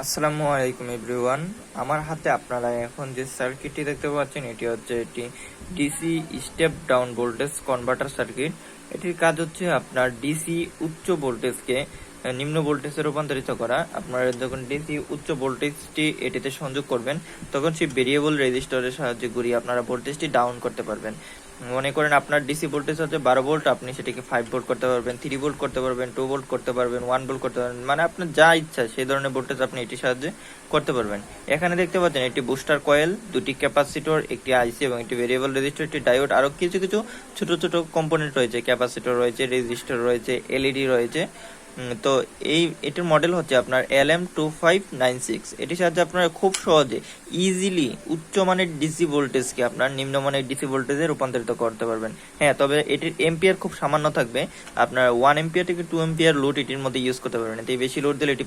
আসসালামু আলাইকুম এভরিওয়ান। আমার হাতে আপনারা এখন যে সার্কিটটি দেখতে পাচ্ছেন এটি হচ্ছে এটি DC step down voltage converter circuit. এটির কাজ হচ্ছে আপনার ডিসি উচ্চ ভোল্টেজকে নিম্ন ভোল্টেজে রূপান্তরিত করা। আপনারা যখন ডিসি উচ্চ ভোল্টেজটি এটিতে সংযোগ করবেন তখন সেই ভেরিয়েবল রেজিস্টরের সাহায্যে ঘুরিয়ে আপনারা ভোল্টেজটি ডাউন করতে পারবেন। মনে করেন আপনার ডিসি ভোল্টেজ হচ্ছে 12 ভোল্ট, আপনি সেটাকে 5 ভোল্ট করতে পারবেন, 3 ভোল্ট করতে পারবেন, 2 ভোল্ট করতে পারবেন, 1 ভোল্ট করতে পারবেন, মানে আপনার যা ইচ্ছা সেই ধরনের ভোল্টেজ আপনি এটির সাহায্যে করতে পারবেন। এখানে দেখতে পাচ্ছেন একটি বুস্টার কয়েল, দুটি ক্যাপাসিটর, একটি আইসি এবং একটি ভেরিয়েবল রেজিস্টর, একটি ডায়োড, আরো কিছু কিছু ছোট ছোট কম্পোনেন্ট রয়েছে, ক্যাপাসিটর রয়েছে, রেজিস্টর রয়েছে, এলইডি রয়েছে। তো এটির মডেল হচ্ছে আপনার LM2596। এটির সাহায্যে আপনারা খুব সহজে ইজিলি উচ্চমানের ডিসি ভোল্টেজকে আপনার নিম্নমানের ডিসি ভোল্টেজে রূপান্তরিত করতে পারবেন। হ্যাঁ, তবে এটির এম্পিয়ার খুব সামান্য থাকবে। আপনার 1 এম্পিয়ার থেকে 2 এম্পিয়ার লোড এটির মধ্যে ইউজ করতে পারবেন, এতে বেশি লোড দিলে এটি